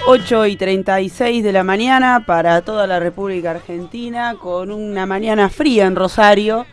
8:36 de la mañana para toda la República Argentina, con una mañana fría en Rosario.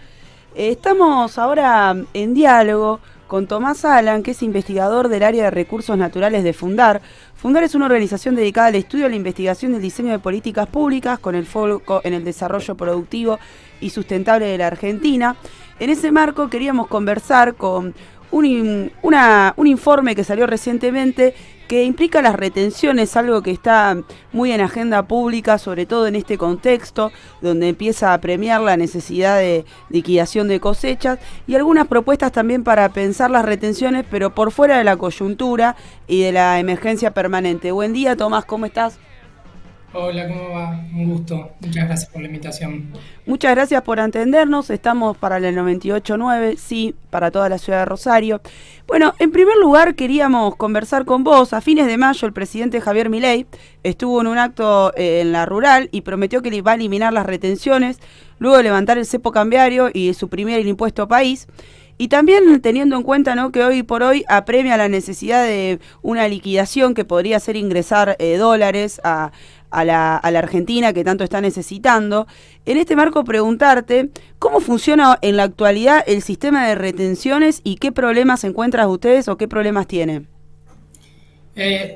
Estamos ahora en diálogo con Tomás Alan, que es investigador del área de recursos naturales de Fundar. Fundar es una organización dedicada al estudio, la investigación y el diseño de políticas públicas con el foco en el desarrollo productivo y sustentable de la Argentina. En ese marco queríamos conversar con un informe que salió recientemente que implica las retenciones, algo que está muy en agenda pública, sobre todo en este contexto, donde empieza a premiar la necesidad de liquidación de cosechas, y algunas propuestas también para pensar las retenciones, pero por fuera de la coyuntura y de la emergencia permanente. Buen día, Tomás, ¿cómo estás? Hola, ¿cómo va? Un gusto. Muchas gracias por la invitación. Muchas gracias por atendernos. Estamos para el 98.9, sí, para toda la ciudad de Rosario. Bueno, en primer lugar queríamos conversar con vos. A fines de mayo el presidente Javier Milei estuvo en un acto en la rural y prometió que va a eliminar las retenciones, luego de levantar el cepo cambiario y suprimir el impuesto país. Y también teniendo en cuenta, ¿no?, que hoy por hoy apremia la necesidad de una liquidación que podría ser ingresar dólares a la Argentina, que tanto está necesitando. En este marco preguntarte cómo funciona en la actualidad el sistema de retenciones y qué problemas encuentran ustedes o qué problemas tienen.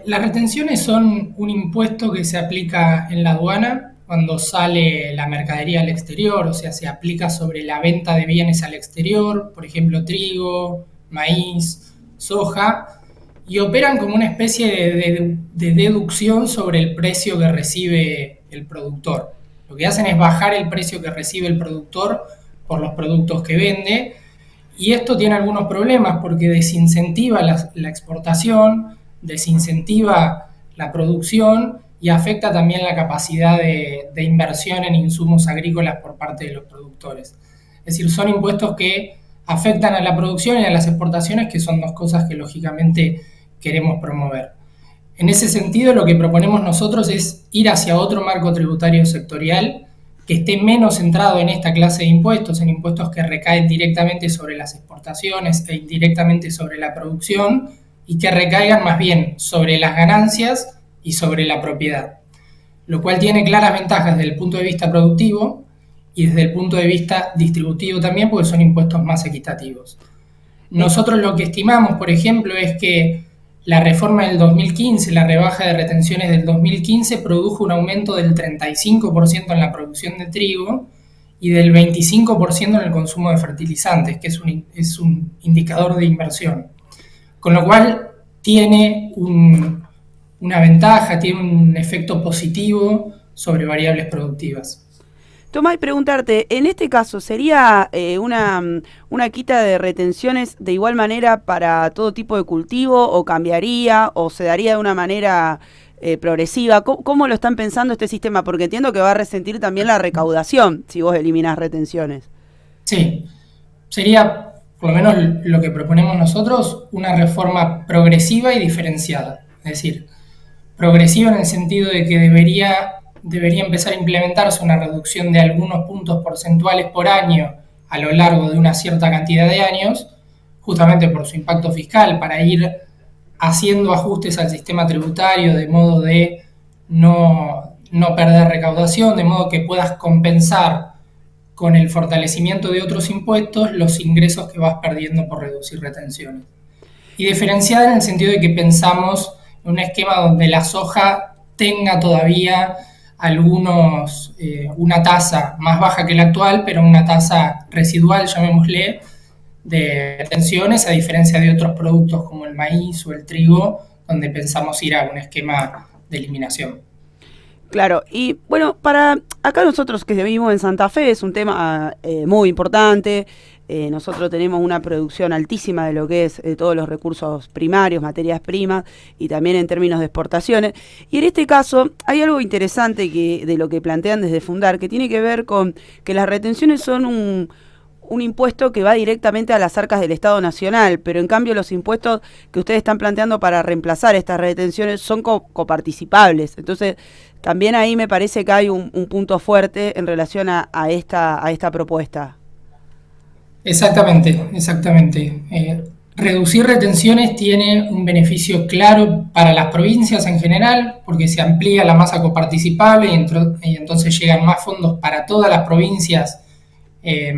Las retenciones son un impuesto que se aplica en la aduana cuando sale la mercadería al exterior, o sea, se aplica sobre la venta de bienes al exterior, por ejemplo, trigo, maíz, soja, y operan como una especie de deducción sobre el precio que recibe el productor. Lo que hacen es bajar el precio que recibe el productor por los productos que vende, y esto tiene algunos problemas porque desincentiva la exportación, desincentiva la producción y afecta también la capacidad de inversión en insumos agrícolas por parte de los productores. Es decir, son impuestos que afectan a la producción y a las exportaciones, que son dos cosas que lógicamente queremos promover. En ese sentido, lo que proponemos nosotros es ir hacia otro marco tributario sectorial que esté menos centrado en esta clase de impuestos, en impuestos que recaen directamente sobre las exportaciones e indirectamente sobre la producción, y que recaigan más bien sobre las ganancias y sobre la propiedad, lo cual tiene claras ventajas desde el punto de vista productivo y desde el punto de vista distributivo también, porque son impuestos más equitativos. Nosotros lo que estimamos, por ejemplo, es que la reforma del 2015, la rebaja de retenciones del 2015, produjo un aumento del 35% en la producción de trigo y del 25% en el consumo de fertilizantes, que es un indicador de inversión. Con lo cual tiene una ventaja, tiene un efecto positivo sobre variables productivas. Tomás, y preguntarte, en este caso, ¿sería una quita de retenciones de igual manera para todo tipo de cultivo o cambiaría o se daría de una manera progresiva? ¿Cómo lo están pensando este sistema? Porque entiendo que va a resentir también la recaudación si vos eliminás retenciones. Sí, sería, por lo menos lo que proponemos nosotros, una reforma progresiva y diferenciada. Es decir, progresiva en el sentido de que debería empezar a implementarse una reducción de algunos puntos porcentuales por año a lo largo de una cierta cantidad de años, justamente por su impacto fiscal, para ir haciendo ajustes al sistema tributario de modo de no perder recaudación, de modo que puedas compensar con el fortalecimiento de otros impuestos los ingresos que vas perdiendo por reducir retenciones. Y diferenciada en el sentido de que pensamos en un esquema donde la soja tenga todavía una tasa más baja que la actual, pero una tasa residual, llamémosle, de retenciones, a diferencia de otros productos como el maíz o el trigo, donde pensamos ir a un esquema de eliminación. Claro, y bueno, para acá nosotros que vivimos en Santa Fe es un tema muy importante. Nosotros tenemos una producción altísima de lo que es todos los recursos primarios, materias primas, y también en términos de exportaciones. Y en este caso hay algo interesante de lo que plantean desde Fundar, que tiene que ver con que las retenciones son un impuesto que va directamente a las arcas del Estado Nacional, pero en cambio los impuestos que ustedes están planteando para reemplazar estas retenciones son coparticipables. Entonces, también ahí me parece que hay un punto fuerte en relación a esta propuesta. Exactamente, exactamente. reducir retenciones tiene un beneficio claro para las provincias en general, porque se amplía la masa coparticipable y entonces llegan más fondos para todas las provincias eh,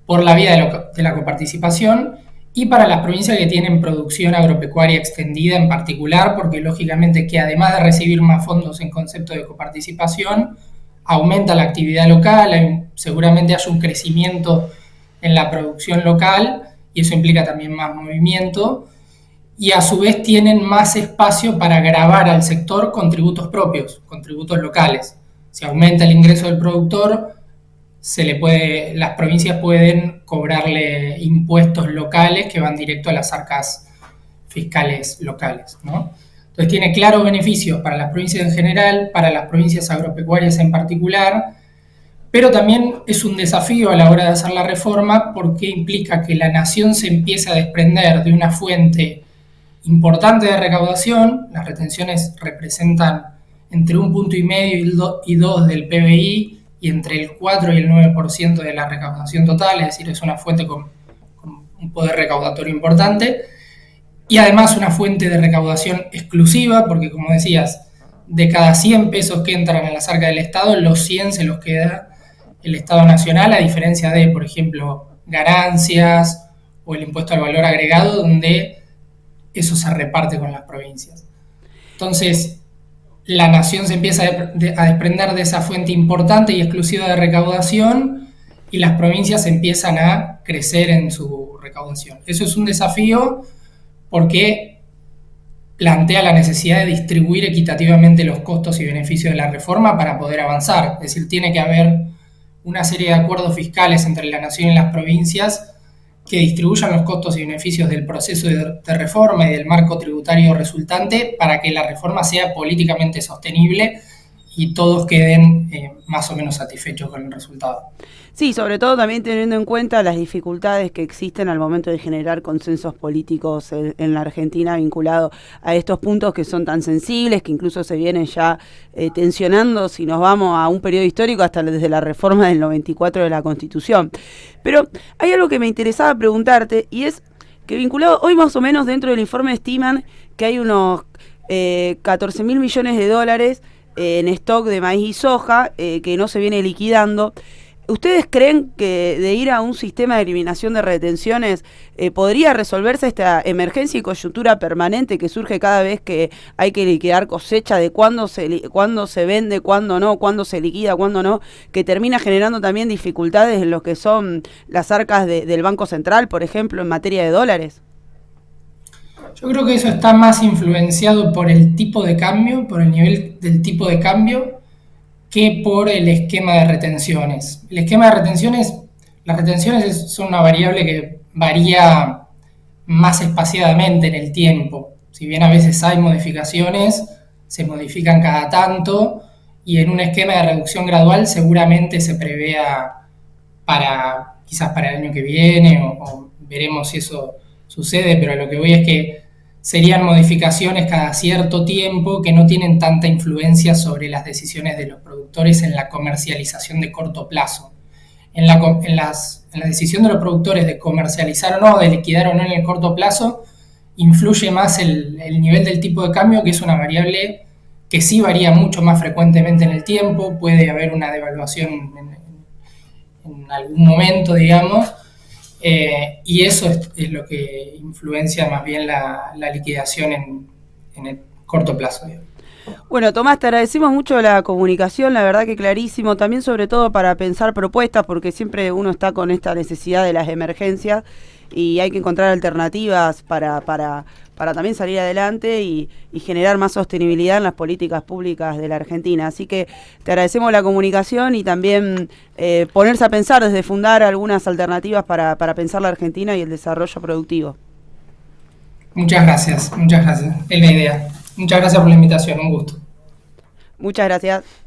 por la vía de la coparticipación, y para las provincias que tienen producción agropecuaria extendida en particular, porque lógicamente que además de recibir más fondos en concepto de coparticipación, aumenta la actividad local, seguramente haya un crecimiento en la producción local, y eso implica también más movimiento, y a su vez tienen más espacio para gravar al sector con tributos propios, con tributos locales. Si aumenta el ingreso del productor, las provincias pueden cobrarle impuestos locales que van directo a las arcas fiscales locales, ¿no? Entonces tiene claros beneficios para las provincias en general, para las provincias agropecuarias en particular, pero también es un desafío a la hora de hacer la reforma, porque implica que la nación se empiece a desprender de una fuente importante de recaudación. Las retenciones representan entre 1,5 y 2 del PBI, y entre el 4 y el 9% de la recaudación total, es decir, es una fuente con un poder recaudatorio importante, y además una fuente de recaudación exclusiva, porque como decías, de cada 100 pesos que entran a las arcas del Estado, los 100 se los queda el Estado Nacional, a diferencia de, por ejemplo, ganancias o el impuesto al valor agregado, donde eso se reparte con las provincias. Entonces, la nación se empieza a desprender de esa fuente importante y exclusiva de recaudación, y las provincias empiezan a crecer en su recaudación. Eso es un desafío porque plantea la necesidad de distribuir equitativamente los costos y beneficios de la reforma para poder avanzar. Es decir, tiene que haber una serie de acuerdos fiscales entre la nación y las provincias que distribuyan los costos y beneficios del proceso de reforma y del marco tributario resultante, para que la reforma sea políticamente sostenible y todos queden más o menos satisfechos con el resultado. Sí, sobre todo también teniendo en cuenta las dificultades que existen al momento de generar consensos políticos en la Argentina vinculado a estos puntos que son tan sensibles, que incluso se vienen ya tensionando si nos vamos a un periodo histórico hasta desde la reforma del 94 de la Constitución. Pero hay algo que me interesaba preguntarte, y es que vinculado, hoy más o menos dentro del informe estiman que hay unos 14.000 millones de dólares en stock de maíz y soja que no se viene liquidando. ¿Ustedes creen que de ir a un sistema de eliminación de retenciones podría resolverse esta emergencia y coyuntura permanente que surge cada vez que hay que liquidar cosecha, de cuándo se vende, cuándo no, cuándo se liquida, cuándo no, que termina generando también dificultades en lo que son las arcas del Banco Central, por ejemplo, en materia de dólares? Yo creo que eso está más influenciado por el tipo de cambio, por el nivel del tipo de cambio, que por el esquema de retenciones. El esquema de retenciones, las retenciones son una variable que varía más espaciadamente en el tiempo. Si bien a veces hay modificaciones, se modifican cada tanto, y en un esquema de reducción gradual seguramente se prevea quizás para el año que viene, o veremos si eso sucede, pero lo que voy es que serían modificaciones cada cierto tiempo que no tienen tanta influencia sobre las decisiones de los productores en la comercialización de corto plazo. En la decisión de los productores de comercializar o no, de liquidar o no en el corto plazo, influye más el nivel del tipo de cambio, que es una variable que sí varía mucho más frecuentemente en el tiempo. Puede haber una devaluación en algún momento, digamos, y eso es lo que influencia más bien la liquidación en el corto plazo, digamos. Bueno, Tomás, te agradecemos mucho la comunicación, la verdad que clarísimo, también sobre todo para pensar propuestas, porque siempre uno está con esta necesidad de las emergencias y hay que encontrar alternativas para también salir adelante y generar más sostenibilidad en las políticas públicas de la Argentina. Así que te agradecemos la comunicación y también ponerse a pensar desde fundar algunas alternativas para pensar la Argentina y el desarrollo productivo. Muchas gracias, es la idea. Muchas gracias por la invitación, un gusto. Muchas gracias.